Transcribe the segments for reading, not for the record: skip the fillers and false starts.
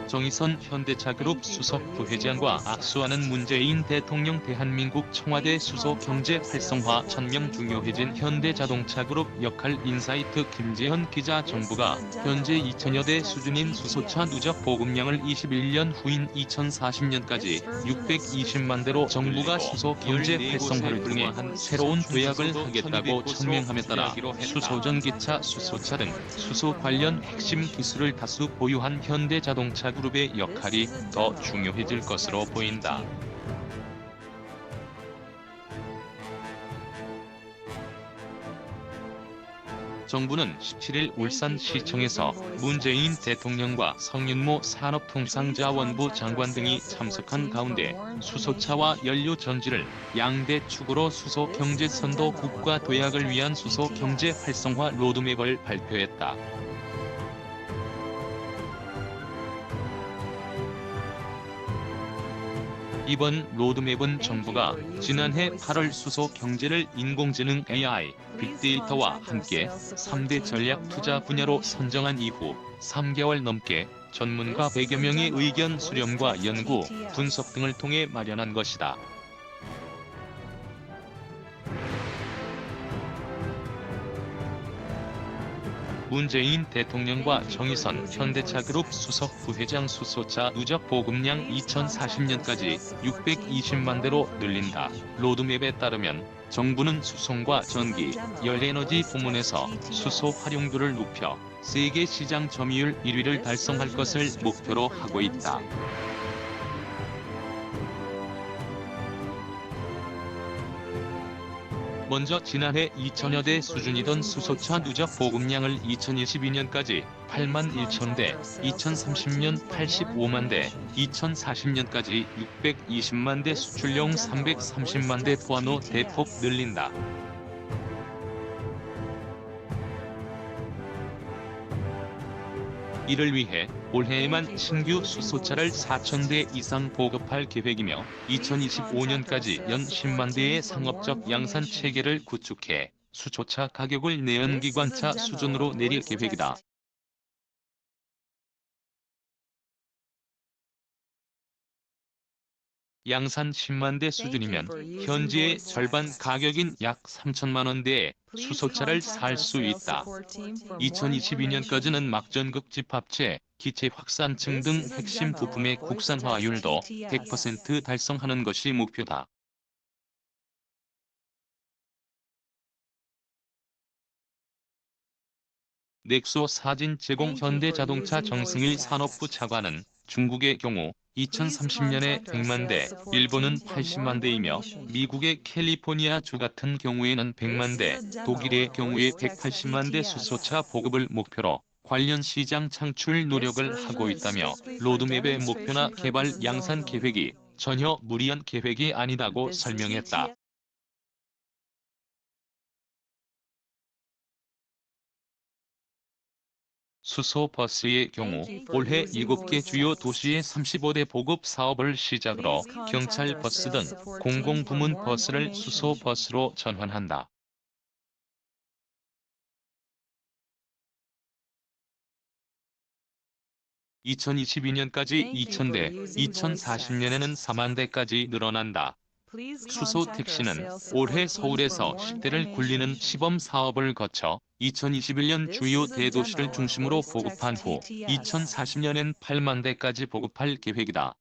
정의선 현대차그룹 수석 부회장과 악수하는 문재인 대통령. 대한민국 청와대 수소 경제 활성화 천명 중요해진 현대자동차그룹 역할. 인사이트 김재현 기자. 정부가 현재 2000여 대 수준인 수소차 누적 보급량을 21년 후인 2040년까지 620만 대로 정부가 수소 경제 활성화를 통해 새로운 도약을 하겠다고 천명함에 따라 수소전기차, 수소차 등 수소 관련 핵심 기술을 다수 보유한 현대자동차 그룹의 역할이 더 중요해질 것으로 보인다. 정부는 17일 울산시청에서 문재인 대통령과 성윤모 산업통상자원부 장관 등이 참석한 가운데 수소차와 연료전지를 양대 축으로 수소 경제 선도 국가 도약을 위한 수소 경제 활성화 로드맵을 발표했다. 이번 로드맵은 정부가 지난해 8월 수소 경제를 인공지능 AI, 빅데이터와 함께 3대 전략 투자 분야로 선정한 이후 3개월 넘게 전문가 100여 명의 의견 수렴과 연구, 분석 등을 통해 마련한 것이다. 문재인 대통령과 정의선 현대차그룹 수석 부회장. 수소차 누적 보급량 2040년까지 620만 대로 늘린다. 로드맵에 따르면 정부는 수송과 전기, 열에너지 부문에서 수소 활용도를 높여 세계 시장 점유율 1위를 달성할 것을 목표로 하고 있다. 먼저 지난해 2000여 대 수준이던 수소차 누적 보급량을 2022년까지 8만 1천 대, 2030년 85만 대, 2040년까지 620만 대, 수출용 330만 대 포함으로 대폭 늘린다. 이를 위해 올해에만 신규 수소차를 4,000대 이상 보급할 계획이며 2025년까지 연 10만 대의 상업적 양산 체계를 구축해 수소차 가격을 내연기관차 수준으로 내릴 계획이다. 양산 10만 대 수준이면 현재의 절반 가격인 약 3천만 원대의 수소차를 살 수 있다. 2022년까지는 막전극 집합체, 기체 확산층 등 핵심 부품의 국산화율도 100% 달성하는 것이 목표다. 넥소 사진 제공. 현대자동차 정승일 산업부 차관은 중국의 경우 2030년에 100만 대, 일본은 80만 대이며 미국의 캘리포니아주 같은 경우에는 100만 대, 독일의 경우에 180만 대 수소차 보급을 목표로 관련 시장 창출 노력을 하고 있다며 로드맵의 목표나 개발 양산 계획이 전혀 무리한 계획이 아니다고 설명했다. 수소 버스의 경우 올해 7개 주요 도시의 35대 보급 사업을 시작으로 경찰 버스 등 공공부문 버스를 수소 버스로 전환한다. (2022년까지) 2,000대, 2040년에는 4만 대까지 늘어난다. 수소 택시는 올해 서울에서 10대를 굴리는 시범 사업을 거쳐 2021년 주요 대도시를 중심으로 보급한 후 2040년엔 8만 대까지 보급할 계획이다.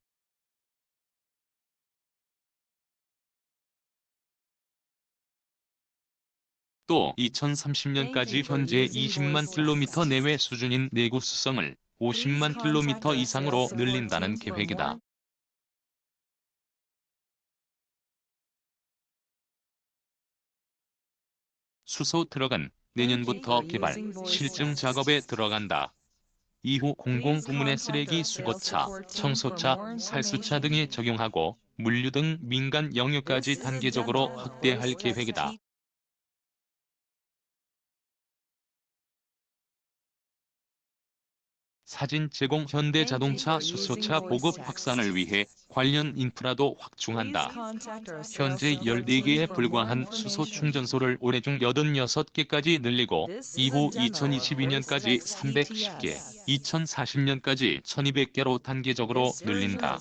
또 2030년까지 현재 20만 킬로미터 내외 수준인 내구 수성을 50만 킬로미터 이상으로 늘린다는 계획이다. 수소 트럭은 내년부터 개발, 실증 작업에 들어간다. 이후 공공부문의 쓰레기 수거차, 청소차, 살수차 등에 적용하고 물류 등 민간 영역까지 단계적으로 확대할 계획이다. 사진 제공. 현대자동차 수소차 보급 확산을 위해 관련 인프라도 확충한다. 현재 14개에 불과한 수소 충전소를 올해 중 86개까지 늘리고 이후 2022년까지 310개, 2040년까지 1200개로 단계적으로 늘린다.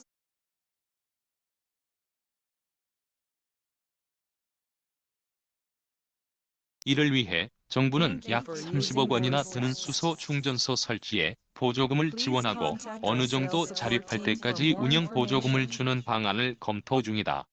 이를 위해 정부는 약 30억 원이나 드는 수소 충전소 설치에 보조금을 지원하고 어느 정도 자립할 때까지 운영 보조금을 주는 방안을 검토 중이다.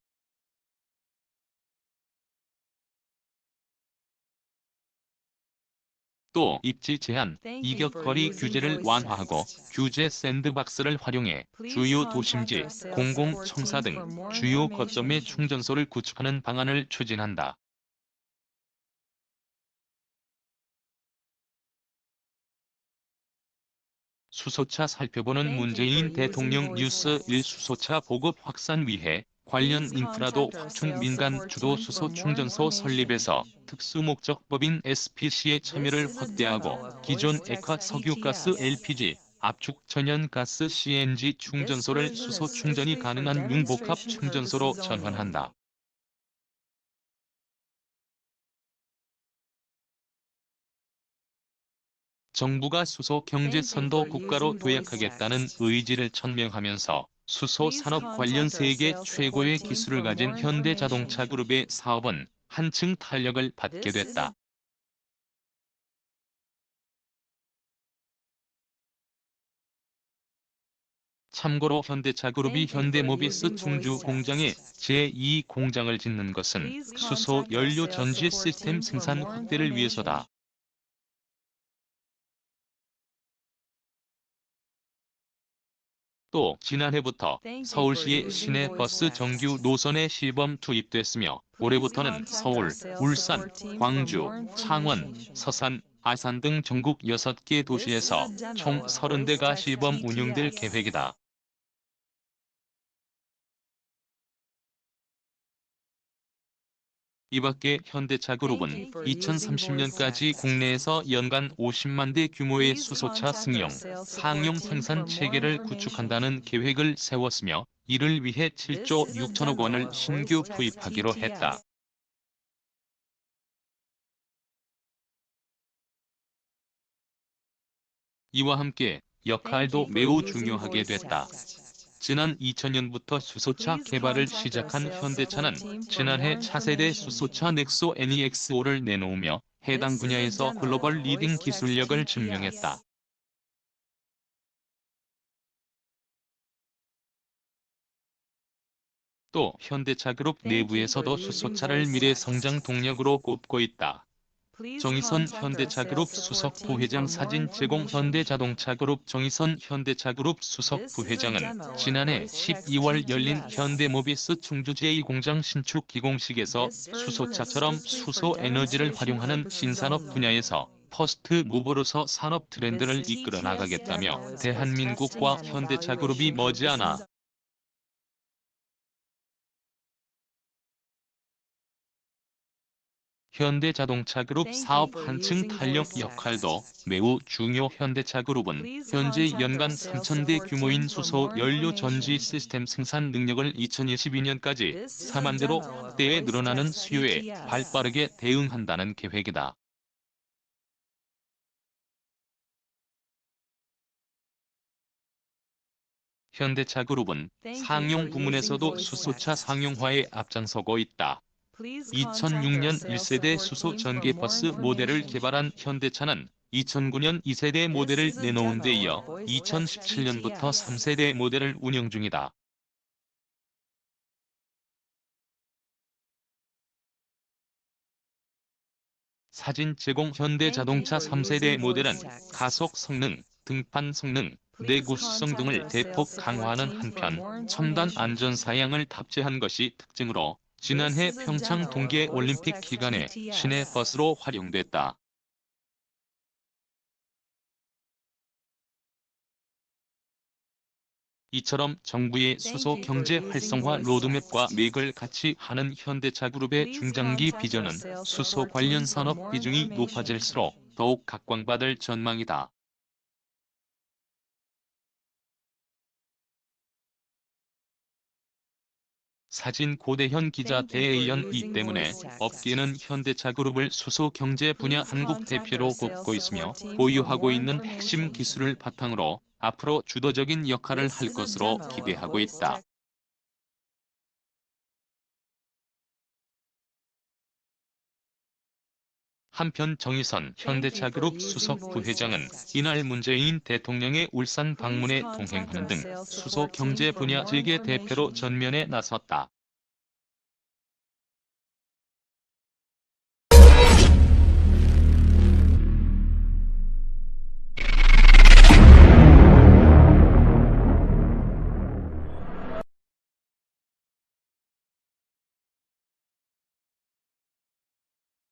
또 입지 제한, 이격거리 규제를 완화하고 규제 샌드박스를 활용해 주요 도심지, 공공청사 등 주요 거점에 충전소를 구축하는 방안을 추진한다. 수소차 살펴보는 문재인 대통령 뉴스 1 수소차 보급 확산 위해 관련 인프라도 확충 민간 주도 수소 충전소 설립에서 특수목적법인 SPC의 참여를 확대하고 기존 액화 석유가스 LPG, 압축 천연가스 CNG 충전소를 수소 충전이 가능한 융복합 충전소로 전환한다. 정부가 수소 경제 선도 국가로 도약하겠다는 의지를 천명하면서 수소 산업 관련 세계 최고의 기술을 가진 현대자동차 그룹의 사업은 한층 탄력을 받게 됐다. 참고로 현대차그룹이 현대모비스 충주 공장에 제2 공장을 짓는 것은 수소 연료 전지 시스템 생산 확대를 위해서다. 또 지난해부터 서울시의 시내버스 정규 노선에 시범 투입됐으며 올해부터는 서울, 울산, 광주, 창원, 서산, 아산 등 전국 6개 도시에서 총 30대가 시범 운영될 계획이다. 이 밖에 현대차그룹은 2030년까지 국내에서 연간 50만 대 규모의 수소차 승용, 상용 생산 체계를 구축한다는 계획을 세웠으며 이를 위해 7조 6천억 원을 신규 투입하기로 했다. 이와 함께 역할도 매우 중요하게 됐다. 지난 2000년부터 수소차 개발을 시작한 현대차는 지난해 차세대 수소차 넥소 NEXO를 내놓으며 해당 분야에서 글로벌 리딩 기술력을 증명했다. 또 현대차그룹 내부에서도 수소차를 미래 성장 동력으로 꼽고 있다. 정의선 현대차그룹 수석 부회장 사진 제공 현대자동차그룹 정의선 현대차그룹 수석 부회장은 지난해 12월 열린 현대모비스 충주 제2공장 신축 기공식에서 수소차처럼 수소 에너지를 활용하는 신산업 분야에서 퍼스트 무버로서 산업 트렌드를 이끌어 나가겠다며 대한민국과 현대차그룹이 머지않아 현대자동차그룹 사업 한층 탄력 역할도 매우 중요. 현대차그룹은 현재 연간 3,000대 규모인 수소 연료 전지 시스템 생산 능력을 2022년까지 4만 대로 확대해 늘어나는 수요에 발빠르게 대응한다는 계획이다. 현대차그룹은 상용 부문에서도 수소차 상용화에 앞장서고 있다. 2006년 1세대 수소 전기 버스 모델을 개발한 현대차는 2009년 2세대 모델을 내놓은 데 이어 2017년부터 3세대 모델을 운영 중이다. 사진 제공 현대자동차 3세대 모델은 가속 성능, 등판 성능, 내구성 등을 대폭 강화하는 한편 첨단 안전 사양을 탑재한 것이 특징으로 지난해 평창 동계올림픽 기간에 시내버스로 활용됐다. 이처럼 정부의 수소 경제 활성화 로드맵과 맥을 같이 하는 현대차그룹의 중장기 비전은 수소 관련 산업 비중이 높아질수록 더욱 각광받을 전망이다. 사진 고대현 기자 대의원 이 때문에 업계는 현대차그룹을 수소경제 분야 한국 대표로 꼽고 있으며 보유하고 있는 핵심 기술을 바탕으로 앞으로 주도적인 역할을 할 것으로 기대하고 있다. 한편 정의선 현대차그룹 수석 부회장은 이날 문재인 대통령의 울산 방문에 동행하는 등 수소 경제 분야 재계 대표로 전면에 나섰다.